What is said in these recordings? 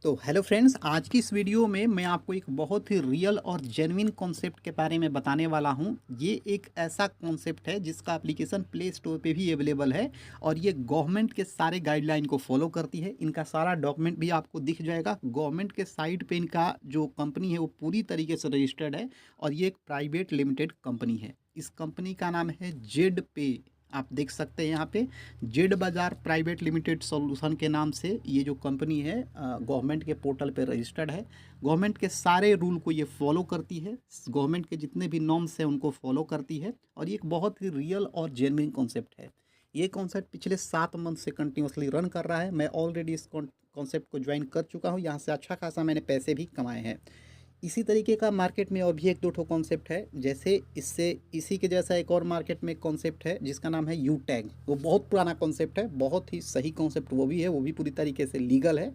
तो hello friends, आज की इस वीडियो में मैं आपको एक बहुत ही रियल और जेन्युइन कॉन्सेप्ट के बारे में बताने वाला हूं। ये एक ऐसा कॉन्सेप्ट है जिसका एप्लीकेशन प्ले स्टोर पे भी अवेलेबल है और ये गवर्नमेंट के सारे गाइडलाइन को फॉलो करती है। इनका सारा डॉक्यूमेंट भी आपको दिख जाएगा। गवर्नमेंट के साइट पे इनका जो कंपनी है वो पूरी तरीके से रजिस्टर्ड है और ये एक प्राइवेट लिमिटेड कंपनी है। इस कंपनी का नाम है जेड पे। आप देख सकते हैं यहाँ पे जेड बाज़ार प्राइवेट लिमिटेड सॉल्यूशन के नाम से ये जो कंपनी है गवर्नमेंट के पोर्टल पे रजिस्टर्ड है। गवर्नमेंट के सारे रूल को ये फॉलो करती है। गवर्नमेंट के जितने भी नॉर्म्स हैं उनको फॉलो करती है और ये एक बहुत ही रियल और जेन्युइन कॉन्सेप्ट है। ये कॉन्सेप्ट पिछले 7 मंथ से कंटिन्यूसली रन कर रहा है। मैं ऑलरेडी इस कॉन्सेप्ट को ज्वाइन कर चुका हूँ। यहाँ से अच्छा खासा मैंने पैसे भी कमाए हैं। इसी तरीके का मार्केट में और भी एक दो ठो कॉन्सेप्ट है। जैसे इससे इसी के जैसा एक और मार्केट में कॉन्सेप्ट है जिसका नाम है यू टैग। वो बहुत पुराना कॉन्सेप्ट है, बहुत ही सही कॉन्सेप्ट वो भी है, वो भी पूरी तरीके से लीगल है।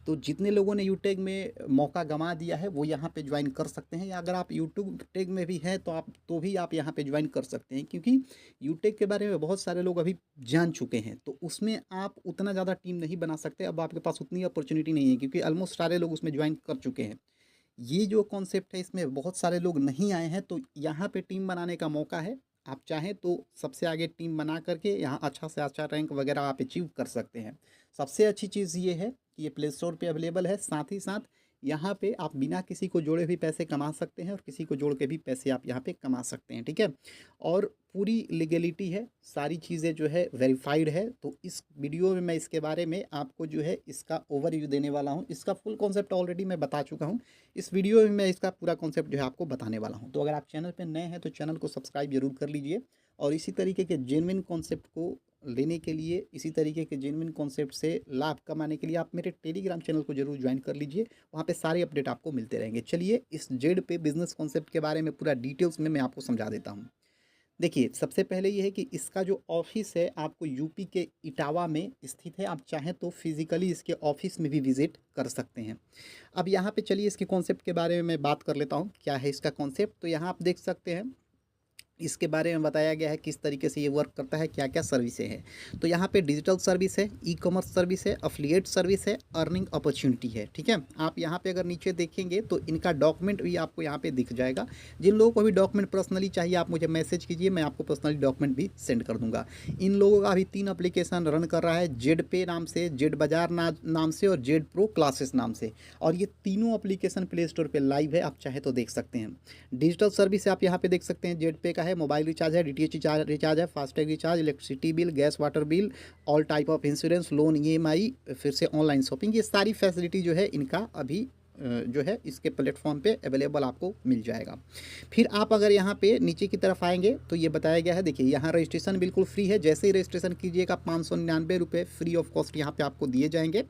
तो जितने लोगों ने यू टैग में मौका गंवा दिया है वो यहाँ पे ज्वाइन कर सकते हैं, या अगर आप यूट्यूब टैग में भी हैं तो भी आप यहाँ पे ज्वाइन कर सकते हैं, क्योंकि यू टैग के बारे में बहुत सारे लोग अभी जान चुके हैं। तो उसमें आप उतना ज़्यादा टीम नहीं बना सकते। अब आपके पास उतनी अपॉर्चुनिटी नहीं है क्योंकि ऑलमोस्ट सारे लोग उसमें ज्वाइन कर चुके हैं। ये जो कॉन्सेप्ट है इसमें बहुत सारे लोग नहीं आए हैं, तो यहाँ पे टीम बनाने का मौका है। आप चाहें तो सबसे आगे टीम बना करके यहाँ अच्छा से अच्छा रैंक वगैरह आप अचीव कर सकते हैं। सबसे अच्छी चीज़ ये है कि ये प्ले स्टोर पे अवेलेबल है। साथ ही साथ यहाँ पे आप बिना किसी को जोड़े भी पैसे कमा सकते हैं और किसी को जोड़ के भी पैसे आप यहाँ पे कमा सकते हैं, ठीक है। और पूरी लीगलिटी है, सारी चीज़ें जो है वेरीफाइड है। तो इस वीडियो में मैं इसके बारे में आपको जो है इसका ओवरव्यू देने वाला हूँ। इसका फुल कॉन्सेप्ट ऑलरेडी मैं बता चुका हूँ। इस वीडियो में मैं इसका पूरा कॉन्सेप्ट जो है आपको बताने वाला हूँ। तो अगर आप चैनल पे नए हैं तो चैनल को सब्सक्राइब जरूर कर लीजिए और इसी तरीके के जेन्युइन कॉन्सेप्ट को लेने के लिए, इसी तरीके के जेन्युइन कॉन्सेप्ट से लाभ कमाने के लिए आप मेरे टेलीग्राम चैनल को जरूर ज्वाइन कर लीजिए। वहाँ पे सारे अपडेट आपको मिलते रहेंगे। चलिए इस जेड पे बिजनेस कॉन्सेप्ट के बारे में पूरा डिटेल्स में मैं आपको समझा देता हूँ। देखिए, सबसे पहले ये है कि इसका जो ऑफिस है आपको यूपी के इटावा में स्थित है। आप चाहें तो फिजिकली इसके ऑफिस में भी विजिट कर सकते हैं। अब यहाँ पे चलिए इसके कॉन्सेप्ट के बारे में मैं बात कर लेता हूँ, क्या है इसका कॉन्सेप्ट। तो यहाँ आप देख सकते हैं इसके बारे में बताया गया है किस तरीके से ये वर्क करता है, क्या क्या सर्विसें हैं। तो यहाँ पे डिजिटल सर्विस है, ई कॉमर्स सर्विस है, अफिलिएट सर्विस है, अर्निंग अपॉर्चुनिटी है, ठीक है। आप यहाँ पे अगर नीचे देखेंगे तो इनका डॉक्यूमेंट भी आपको यहाँ पे दिख जाएगा। जिन लोगों को भी डॉक्यूमेंट पर्सनली चाहिए आप मुझे मैसेज कीजिए, मैं आपको पर्सनली डॉक्यूमेंट भी सेंड कर दूंगा। इन लोगों का अभी 3 एप्लीकेशन रन कर रहा है, जेड पे नाम से, जेड बाजार नाम से और जेड प्रो क्लासेस नाम से। और ये तीनों एप्लीकेशन प्ले स्टोर पर लाइव है, आप चाहे तो देख सकते हैं। डिजिटल सर्विस आप यहाँ पे देख सकते हैं, जेड पे का है, मोबाइल रिचार्ज है, डीटीएच रिचार्ज है, FASTag recharge, electricity bill, gas water bill, all type of insurance, loan, EMI, फिर से ऑनलाइन शॉपिंग, ये सारी फैसिलिटी जो है इनका अभी जो है इसके प्लेटफॉर्म पे अवेलेबल आपको मिल जाएगा। फिर आप अगर यहाँ पे नीचे की तरफ आएंगे तो ये बताया गया है, देखिए यहाँ रजिस्ट्रेशन बिल्कुल फ्री है। जैसे ही रजिस्ट्रेशन कीजिएगा 599 फ्री ऑफ कॉस्ट यहाँ पे आपको दिए जाएंगे।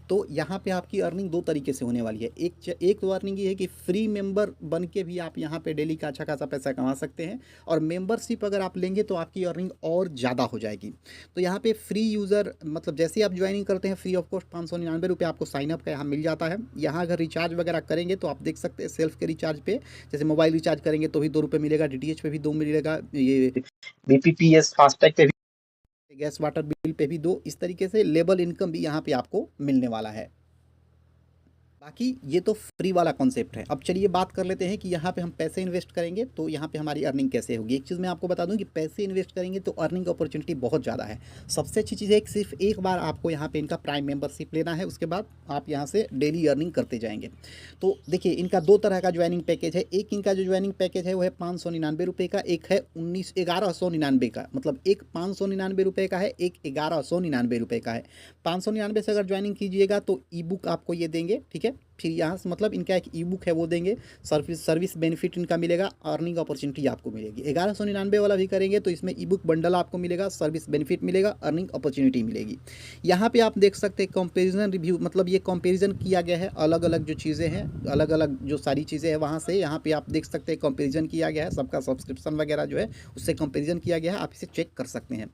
तो यहाँ पे आपकी अर्निंग 2 तरीके से होने वाली है। एक तो अर्निंग ये है कि फ्री मेंबर बन के भी आप यहाँ पे डेली का अच्छा खासा पैसा कमा सकते हैं, और मेंबरशिप अगर आप लेंगे तो आपकी अर्निंग और ज़्यादा हो जाएगी। तो यहाँ पे फ्री यूज़र मतलब जैसे ही आप ज्वाइनिंग करते हैं फ्री ऑफ कॉस्ट 599 आपको साइनअप का यहाँ मिल जाता है। यहाँ अगर रिचार्ज वगैरह करेंगे तो आप देख सकते हैं सेल्फ के रिचार्ज पे, जैसे मोबाइल रिचार्ज करेंगे तो भी 2 रुपये मिलेगा, डीटीएच पे भी 2 मिलेगा, ये बीपीपीएस फास्टैग पे भी, गैस वाटर बिल पे भी 2। इस तरीके से लेबल इनकम भी यहाँ पे आपको मिलने वाला है। बाकी ये तो फ्री वाला कॉन्सेप्ट है। अब चलिए बात कर लेते हैं कि यहाँ पे हम पैसे इन्वेस्ट करेंगे तो यहाँ पे हमारी अर्निंग कैसे होगी। एक चीज़ मैं आपको बता दूं कि पैसे इन्वेस्ट करेंगे तो अर्निंग अपॉर्चुनिटी बहुत ज़्यादा है। सबसे अच्छी चीज़ है कि सिर्फ एक बार आपको यहाँ पे इनका प्राइम मेंबरशिप लेना है, उसके बाद आप यहाँ से डेली अर्निंग करते जाएंगे। तो देखिए इनका 2 तरह का ज्वाइनिंग पैकेज है। एक इनका जो ज्वाइनिंग पैकेज है वो है 599 रुपये का, एक है 1199 का। मतलब एक 599 रुपये का है, एक 1199 रुपये का है। 599 से अगर ज्वाइनिंग कीजिएगा तो ई बुक आपको ये देंगे, ठीक है। फिर यहाँ से मतलब इनका एक ई बुक है वो देंगे, सर्विस बेनिफिट इनका मिलेगा, अर्निंग अपॉर्चुनिटी आपको मिलेगी। 1199 वाला भी करेंगे तो इसमें ई बुक बंडल आपको मिलेगा, सर्विस बेनिफिट मिलेगा, अर्निंग अपॉर्चुनिटी मिलेगी। यहाँ पे आप देख सकते हैं कंपेरिजन रिव्यू, मतलब ये कंपेरिजन किया गया है, अलग अलग जो चीज़ें हैं, अलग अलग जो सारी चीज़ें हैं वहाँ से यहाँ पे आप देख सकते हैं कंपेरिजन किया गया है। सबका सब्सक्रिप्शन वगैरह जो है उससे कंपेरिजन किया गया है, आप इसे चेक कर सकते हैं।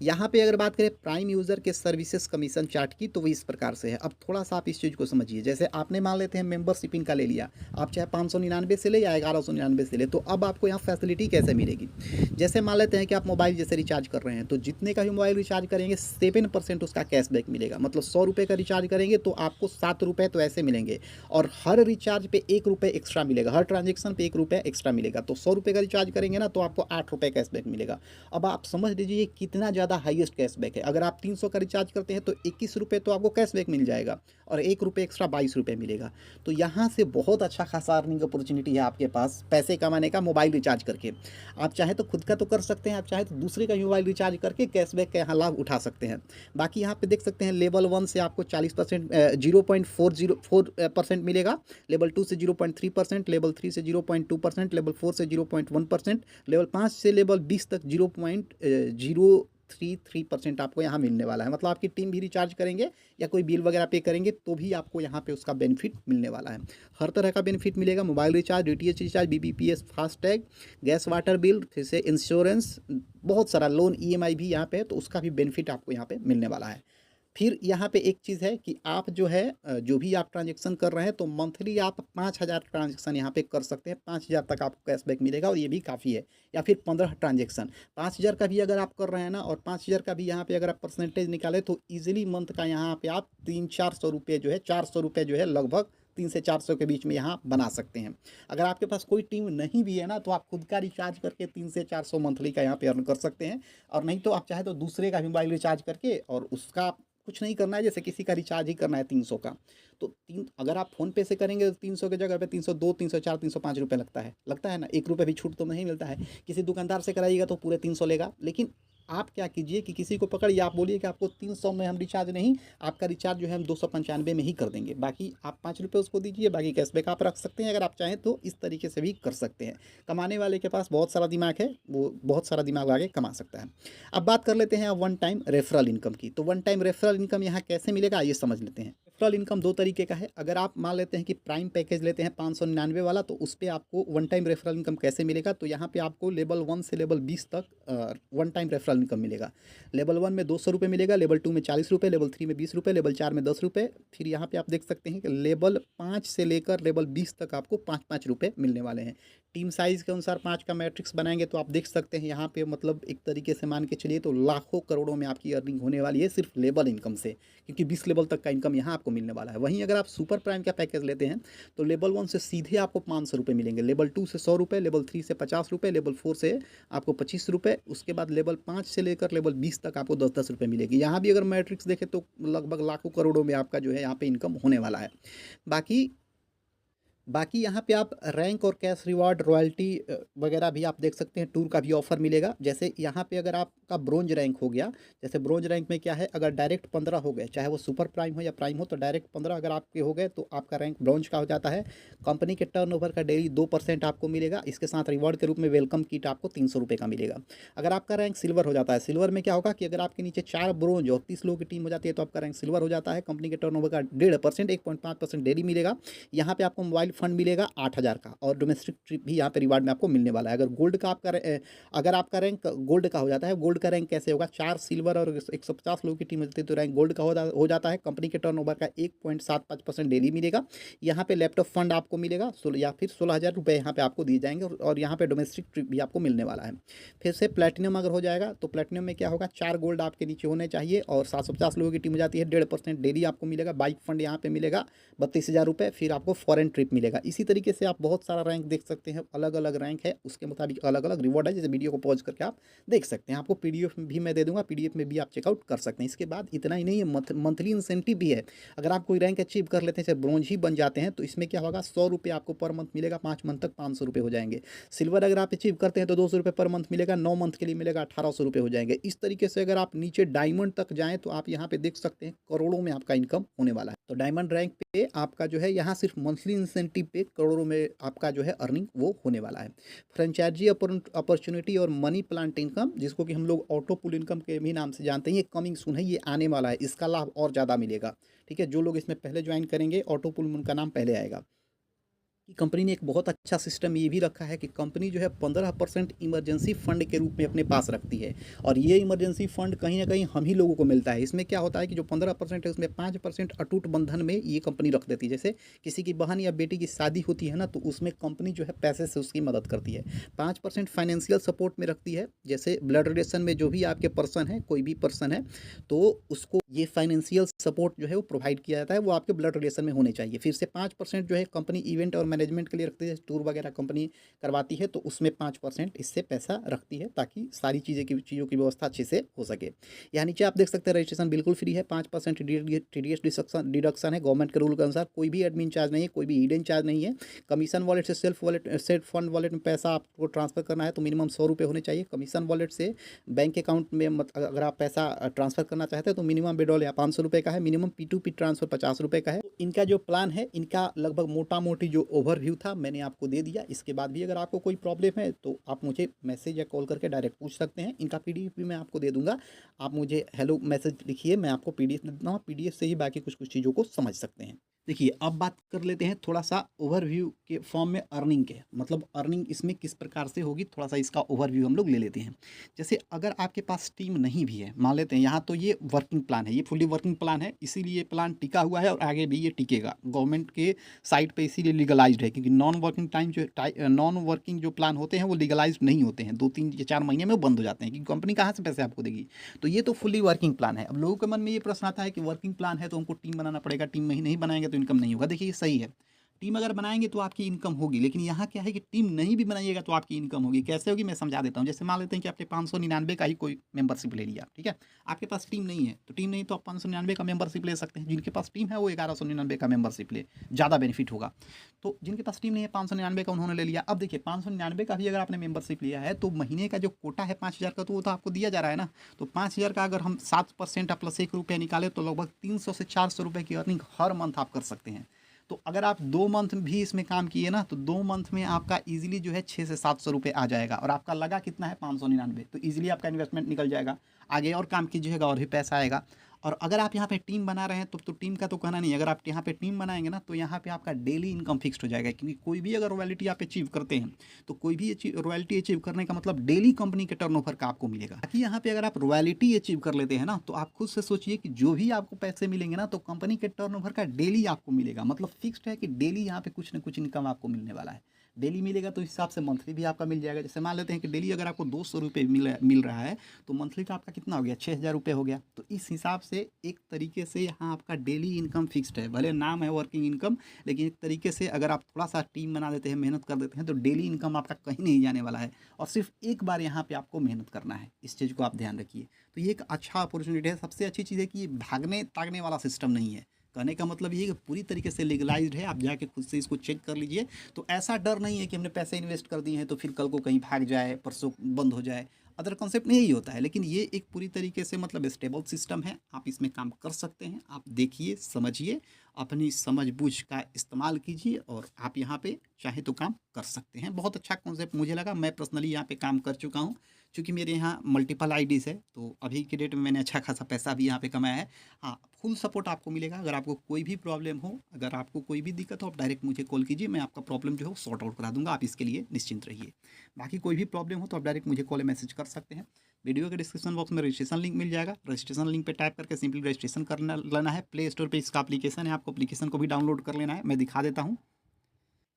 यहाँ पे अगर बात करें प्राइम यूज़र के सर्विसेज कमीशन चार्ट की तो वो इस प्रकार से है। अब थोड़ा सा आप इस चीज़ को समझिए, जैसे आपने आपने मान लेते हैं मेंबरशिप इनका ले लिया, आप चाहे 599 से ले या 1199 से ले, तो अब आपको यहाँ फैसिलिटी कैसे मिलेगी। जैसे मान लेते हैं कि आप मोबाइल जैसे रिचार्ज कर रहे हैं, तो जितने का भी मोबाइल रिचार्ज करेंगे 7% उसका कैशबैक मिलेगा। मतलब 100 रुपये का रिचार्ज करेंगे तो आपको 7 रुपये तो ऐसे मिलेंगे, और हर रिचार्ज पे 1 रुपये एक्स्ट्रा मिलेगा, हर ट्रांजेक्शन पे 1 रुपये एक्स्ट्रा मिलेगा। तो 100 रुपये का रिचार्ज करेंगे ना तो आपको 8 रुपये कैशबैक मिलेगा। अब आप समझ लीजिए कितना ज़्यादा हाईएस्ट कैशबैक है। अगर आप 300 का रिचार्ज करते हैं तो 21 रुपये तो आपको कैशबैक मिल जाएगा, और 1 रुपये एक्स्ट्रा 22 रुपये मिलेगा। तो यहाँ से बहुत अच्छा खासा अर्निंग अपॉर्चुनिटी है आपके पास पैसे कमाने का मोबाइल रिचार्ज करके। आप चाहे तो खुद का तो कर सकते हैं, आप चाहे तो दूसरे का मोबाइल रिचार्ज करके कैशबैक का यहाँ लाभ उठा सकते हैं। बाकी यहाँ पे देख सकते हैं लेवल 1 से आपको 40% 0.404% मिलेगा, लेवल 2 से 0.3%, लेवल 3 से 0.2%, लेवल 4 से 0.1%, लेवल 5 से लेवल 20 तक 0.033% आपको यहाँ मिलने वाला है। मतलब आपकी टीम भी रिचार्ज करेंगे या कोई बिल वगैरह पे करेंगे तो भी आपको यहाँ पे उसका बेनिफिट मिलने वाला है। हर तरह का बेनिफिट मिलेगा, mobile recharge, DTH recharge, BBPS, FASTag, gas water bill, फिर से इंश्योरेंस, बहुत सारा लोन, ईएमआई भी यहाँ पे है, तो उसका भी बेनिफिट आपको यहाँ पे मिलने वाला है। फिर यहाँ पे एक चीज़ है कि आप जो है जो भी आप ट्रांजेक्शन कर रहे हैं तो मंथली आप 5,000 ट्रांजेक्शन यहाँ पे कर सकते हैं, 5,000 तक आपको कैशबैक मिलेगा, और ये भी काफ़ी है। या फिर 15 ट्रांजेक्शन 5,000 का भी अगर आप कर रहे हैं ना, और 5,000 का भी यहाँ पे अगर आप परसेंटेज निकालें तो ईजिली मंथ का यहाँ पे आप 300-400 रुपये जो है, 400 रुपये जो है लगभग 300 से 400 के बीच में यहाँ बना सकते हैं। अगर आपके पास कोई टीम नहीं भी है ना तो आप खुद का रिचार्ज करके 300 से 400 मंथली का यहाँ पे अर्न कर सकते हैं। और नहीं तो आप चाहे तो दूसरे का मोबाइल रिचार्ज करके, और उसका कुछ नहीं करना है, जैसे किसी का रिचार्ज ही करना है 300 का, तो अगर आप फ़ोन पे से करेंगे तो 300 की जगह पे 302, 304, 305 रुपये लगता है ना, 1 रुपये भी छूट तो नहीं मिलता है। किसी दुकानदार से कराइएगा तो पूरे 300 लेगा। लेकिन आप क्या कीजिए कि किसी को पकड़िए, आप बोलिए कि आपको 300 में हम रिचार्ज नहीं, आपका रिचार्ज जो है हम 295 में ही कर देंगे, बाकी आप 5 रुपये उसको दीजिए, बाकी कैशबैक आप रख सकते हैं। अगर आप चाहें तो इस तरीके से भी कर सकते हैं। कमाने वाले के पास बहुत सारा दिमाग है, वो बहुत सारा दिमाग लगा के कमा सकता है। अब बात कर लेते हैं वन टाइम रेफरल इनकम की। तो वन टाइम रेफरल इनकम यहाँ कैसे मिलेगा ये समझ लेते हैं। रेफरल इनकम 2 तरीके का है। अगर आप मान लेते हैं कि प्राइम पैकेज लेते हैं 599 वाला, तो उस पर आपको वन टाइम रेफरल इनकम कैसे मिलेगा, तो यहाँ पे आपको लेवल 1 से लेवल 20 तक वन टाइम रेफरल इनकम मिलेगा। लेवल 1 में 200 रुपये मिलेगा, लेवल 2 में 40 रुपये, लेवल 3 में 20 रुपये, लेवल 4 में 10 रुपये। फिर यहाँ पे आप देख सकते हैं कि लेवल 5 से लेकर लेवल 20 तक आपको 5-5 रुपये मिलने वाले हैं। टीम साइज़ के अनुसार 5 का मैट्रिक्स बनाएंगे तो आप देख सकते हैं यहाँ पे, मतलब एक तरीके से मान के चलिए तो लाखों करोड़ों में आपकी अर्निंग होने वाली है सिर्फ लेवल इनकम से, क्योंकि 20 लेवल तक का इनकम यहाँ आपको मिलने वाला है। वहीं अगर आप सुपर प्राइम का पैकेज लेते हैं तो लेवल 1 से सीधे आपको 500 रुपये मिलेंगे, लेवल 2 से 100 रुपये, लेवल 3 से 50 रुपये, लेवल 4 से आपको 25 रुपये, उसके बाद लेवल 5 से लेकर लेवल 20 तक आपको 10-10 रुपये मिलेगी। यहाँ भी अगर मैट्रिक्स देखें तो लगभग लाखों करोड़ों में आपका जो है यहाँ पे इनकम होने वाला है। बाकी यहाँ पे आप रैंक और कैश रिवार्ड, रॉयल्टी वगैरह भी आप देख सकते हैं, टूर का भी ऑफ़र मिलेगा। जैसे यहाँ पे अगर आपका ब्रोंज रैंक हो गया, जैसे ब्रोंज रैंक में क्या है, अगर डायरेक्ट 15 हो गए, चाहे वो सुपर प्राइम हो या प्राइम हो, तो डायरेक्ट 15 अगर आपके हो गए तो आपका रैंक ब्रोंज का हो जाता है। कंपनी के टर्नओवर का डेली 2% आपको मिलेगा। इसके साथ रिवॉर्ड के रूप में वेलकम किट आपको 300 रुपये का मिलेगा। अगर आपका रैंक सिल्वर हो जाता है, सिल्वर में क्या होगा कि अगर आपके नीचे 4 ब्रोंज और 30 लोगों की टीम हो जाती है तो आपका रैंक सिल्वर हो जाता है। कंपनी के टर्नओवर का 1.5%, 1.5% डेली मिलेगा। यहाँ पे आपको मोबाइल फंड मिलेगा 8,000 का, और डोमेस्टिक ट्रिप भी यहाँ पे रिवार्ड में आपको मिलने वाला है। अगर आपका रैंक गोल्ड का हो जाता है, गोल्ड का रैंक कैसे होगा, 4 सिल्वर और 150 लोगों की टीम होती है तो रैंक गोल्ड का हो जाता है। कंपनी के टर्नओवर का 1.75% डेली मिलेगा। यहाँ पे लैपटॉप फंड आपको मिलेगा या फिर 16,000 रुपये यहाँ पे आपको दिए जाएंगे, और यहाँ पे डोमेस्टिक ट्रिप भी आपको मिलने वाला है। फिर से प्लेटिनम अगर हो जाएगा तो प्लेटिनम में क्या होगा, 4 गोल्ड आपके नीचे होने चाहिए, और 750 लोगों की टीम हो जाती है, 1.5% डेली आपको मिलेगा। बाइक फंड यहाँ पे मिलेगा 32,000 रुपये। फिर आपको फॉरेन ट्रिप मिलेगा। इसी तरीके से आप बहुत सारा रैंक देख सकते हैं, अलग अलग रैंक है, उसके मुताबिक अलग अलग रिवॉर्ड है। जैसे वीडियो को पॉज करके आप देख सकते हैं। आपको पीडीएफ भी मैं दे दूंगा, पीडीएफ में भी आप चेकआउट कर सकते हैं। इसके बाद इतना ही नहीं है, मंथली इंसेंटिव भी है। अगर आप कोई रैंक अचीव कर लेते हैं, जैसे ब्रोंज ही बन जाते हैं, तो इसमें क्या होगा, 100 रुपये आपको पर मंथ मिलेगा। 5 मंथ तक 500 रुपये हो जाएंगे। सिल्वर अगर आप अचीव करते हैं तो 200 रुपये पर मंथ मिलेगा। 9 मंथ के लिए मिलेगा 1,800 रुपये हो जाएंगे। इस तरीके से अगर आप नीचे डायमंड तक जाएँ तो आप यहाँ पे देख सकते हैं करोड़ों में आपका इनकम होने वाला है। तो डायमंड रैंक पे आपका जो है यहाँ सिर्फ मंथली इंसेंटिव पे करोड़ों में आपका जो है अर्निंग वो होने वाला है। फ्रेंचाइजी अपॉर्चुनिटी और मनी प्लांट इनकम, जिसको कि हम लोग ऑटो पुल इनकम के भी नाम से जानते हैं, ये कमिंग सून है, ये आने वाला है। इसका लाभ और ज़्यादा मिलेगा। ठीक है, जो लोग इसमें पहले ज्वाइन करेंगे, ऑटो पुल उनका नाम पहले आएगा। कि कंपनी ने एक बहुत अच्छा सिस्टम ये भी रखा है कि कंपनी जो है 15% इमरजेंसी फंड के रूप में अपने पास रखती है, और ये इमरजेंसी फंड कहीं ना कहीं हम ही लोगों को मिलता है। इसमें क्या होता है कि जो 15% है उसमें 5% अटूट बंधन में ये कंपनी रख देती है। जैसे किसी की बहन या बेटी की शादी होती है ना, तो उसमें कंपनी जो है पैसे से उसकी मदद करती है। 5% फाइनेंशियल सपोर्ट में रखती है, जैसे ब्लड रिलेशन में जो भी आपके पर्सन है, कोई भी पर्सन है, तो उसको ये फाइनेंशियल सपोर्ट जो है वो प्रोवाइड किया जाता है, वो आपके ब्लड रिलेशन में होने चाहिए। फिर से 5% जो है कंपनी इवेंट और मैनेजमेंट के लिए रखती है, टूर वगैरह कंपनी करवाती है तो उसमें 5% इससे पैसा रखती है, ताकि सारी चीज़ों की व्यवस्था अच्छे से हो सके। यहाँ नीचे आप देख सकते हैं रजिस्ट्रेशन बिल्कुल फ्री है, 5% TDS डिडक्शन है गवर्नमेंट के रूल के अनुसार, कोई भी एडमिन चार्ज नहीं है, कोई भी हिडन चार्ज नहीं है। कमीशन वॉलेट से सेल्फ फंड वॉलेट में पैसा आपको ट्रांसफर करना है तो मिनिमम 100 रुपये होने चाहिए। कमीशन वॉलेट से बैंक अकाउंट में अगर आप पैसा ट्रांसफर करना चाहते हैं तो मिनिमम विड्रॉल या 500 रुपये का है, मिनिमम P2P ट्रांसफर 50 रुपये का है। तो इनका जो प्लान है, इनका लगभग मोटा मोटी जो ओवरव्यू था मैंने आपको दे दिया। इसके बाद भी अगर आपको कोई प्रॉब्लम है तो आप मुझे मैसेज या कॉल करके डायरेक्ट पूछ सकते हैं। इनका PDF भी मैं आपको दे दूंगा, आप मुझे हेलो मैसेज लिखिए, मैं आपको PDF दे देता हूँ। PDF से ही बाकी कुछ कुछ चीज़ों को समझ सकते हैं। देखिए, अब बात कर लेते हैं थोड़ा सा ओवरव्यू के फॉर्म में अर्निंग के, मतलब अर्निंग इसमें किस प्रकार से होगी, थोड़ा सा इसका ओवरव्यू हम लोग ले लेते हैं। जैसे अगर आपके पास टीम नहीं भी है, मान लेते हैं यहाँ तो ये वर्किंग प्लान है, ये फुली वर्किंग प्लान है, इसीलिए ये प्लान टिका हुआ है और आगे भी ये टिकेगा गवर्नमेंट के साइड पे, इसीलिए लीगलाइज्ड है। क्योंकि नॉन वर्किंग जो प्लान होते हैं वो लीगलाइज्ड नहीं होते हैं, 2 3 या 4 महीने में वो बंद हो जाते हैं, क्योंकि कंपनी कहाँ से पैसे आपको देगी। तो ये तो फुली वर्किंग प्लान है। अब लोगों के मन में ये प्रश्न आता है कि वर्किंग प्लान है तो हमको टीम बनाना पड़ेगा, टीम नहीं बनाएंगे तो इनकम नहीं होगा। देखिए ये सही है, टीम अगर बनाएंगे तो आपकी इनकम होगी, लेकिन यहाँ क्या है कि टीम नहीं भी बनाइएगा तो आपकी इनकम होगी। कैसे होगी मैं समझा देता हूँ। जैसे मान लेते हैं कि आपने 599 का ही कोई मेंबरशिप ले लिया, ठीक है, आपके पास टीम नहीं है, तो टीम नहीं तो आप 599 का मेंबरशिप ले सकते हैं। जिनके पास टीम है वो 1199 का मेंबरशिप ले, ज़्यादा बेनिफिट होगा। तो जिनके पास टीम नहीं है 599 का उन्होंने ले लिया। अब देखिए 599 का भी अगर आपने मेंबरशिप लिया है तो महीने का जो कोटा है 5000 का, तो वो तो आपको दिया जा रहा है ना। तो 5000 का अगर हम 7% प्लस 1 रुपये निकाले तो लगभग 300 से 400 रुपये की अर्निंग हर मंथ आप कर सकते हैं। तो अगर आप 2 मंथ भी इसमें काम किए ना, तो 2 मंथ में आपका ईजिली जो है 600 से 700 रुपये आ जाएगा, और आपका लगा कितना है 599, तो ईजिली आपका इन्वेस्टमेंट निकल जाएगा। आगे और काम कीजिएगा और भी पैसा आएगा। और अगर आप यहाँ पे टीम बना रहे हैं तो टीम का तो कहना नहीं, अगर आप यहाँ पे टीम बनाएंगे ना तो यहाँ पे आपका डेली इनकम फिक्स्ड हो जाएगा। क्योंकि कोई भी अगर रॉयल्टी आप अचीव करते हैं तो कोई भी रॉयल्टी अचीव करने का मतलब डेली कंपनी के टर्नओवर का आपको मिलेगा। बाकी यहाँ पे अगर आप रॉयल्टी अचीव कर लेते हैं ना, तो आप खुद से सोचिए कि जो भी आपको पैसे मिलेंगे ना, तो कंपनी के टर्नओवर का डेली आपको मिलेगा। मतलब फिक्स्ड है कि डेली यहाँ पे कुछ ना कुछ इनकम आपको मिलने वाला है। डेली मिलेगा तो इस हिसाब से मंथली भी आपका मिल जाएगा। जैसे मान लेते हैं कि डेली अगर आपको 200 रुपये मिल रहा है, तो मंथली का आपका कितना हो गया, 6000 रुपये हो गया। तो इस हिसाब से एक तरीके से यहाँ आपका डेली इनकम फिक्स्ड है। भले नाम है वर्किंग इनकम, लेकिन एक तरीके से अगर आप थोड़ा सा टीम बना देते हैं, मेहनत कर देते हैं, तो डेली इनकम आपका कहीं नहीं जाने वाला है। और सिर्फ एक बार यहाँ पे आपको मेहनत करना है, इस चीज़ को आप ध्यान रखिए। तो ये एक अच्छा अपॉर्चुनिटी है। सबसे अच्छी चीज़ है कि ये भागने तागने वाला सिस्टम नहीं है। कहने का मतलब ये कि पूरी तरीके से लीगलाइज्ड है, आप जाके खुद से इसको चेक कर लीजिए। तो ऐसा डर नहीं है कि हमने पैसे इन्वेस्ट कर दिए हैं तो फिर कल को कहीं भाग जाए, परसों बंद हो जाए। अदर कॉन्सेप्ट में यही होता है, लेकिन ये एक पूरी तरीके से मतलब स्टेबल सिस्टम है। आप इसमें काम कर सकते हैं। आप देखिए, समझिए, अपनी समझ बूझ का इस्तेमाल कीजिए और आप यहाँ पे चाहे तो काम कर सकते हैं। बहुत अच्छा कॉन्सेप्ट मुझे लगा। मैं पर्सनली यहाँ पे काम कर चुका हूँ, क्योंकि मेरे यहाँ मल्टीपल आईडीज़ है, तो अभी के डेट में मैंने अच्छा खासा पैसा भी यहाँ पे कमाया है। हाँ, फुल सपोर्ट आपको मिलेगा। अगर आपको कोई भी प्रॉब्लम हो, अगर आपको कोई भी दिक्कत हो, आप डायरेक्ट मुझे कॉल कीजिए, मैं आपका प्रॉब्लम जो है वो सॉर्ट आउट करा दूंगा। आप इसके लिए निश्चिंत रहिए। बाकी कोई भी प्रॉब्लम हो तो आप डायरेक्ट मुझे कॉल या मैसेज कर सकते हैं। वीडियो के डिस्क्रिप्शन बॉक्स में रजिस्ट्रेशन लिंक मिल जाएगा। रजिस्ट्रेशन लिंक पे टाइप करके सिंपली रजिस्ट्रेशन करना लेना है। प्ले स्टोर पे इसका एप्लीकेशन है, आपको एप्लीकेशन को भी डाउनलोड कर लेना है। मैं दिखा देता हूँ।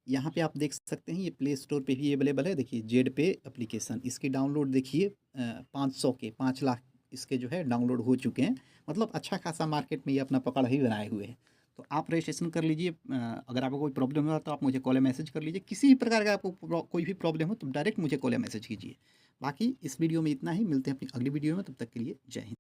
यहाँ पे आप देख सकते हैं, ये प्ले स्टोर पे भी अवेलेबल है। देखिए जेड पे एप्लीकेशन, इसकी डाउनलोड देखिए 5 लाख इसके जो है डाउनलोड हो चुके हैं। मतलब अच्छा खासा मार्केट में ये अपना पकड़ ही बनाए हुए हैं। तो आप रजिस्ट्रेशन कर लीजिए। अगर आपको कोई प्रॉब्लम हो तो आप मुझे कॉल या मैसेज कर लीजिए। किसी भी प्रकार का आपको कोई भी प्रॉब्लम हो तो डायरेक्ट मुझे कॉल या मैसेज कीजिए। बाकी इस वीडियो में इतना ही। मिलते हैं अपनी अगली वीडियो में, तब तक के लिए जय हिंद।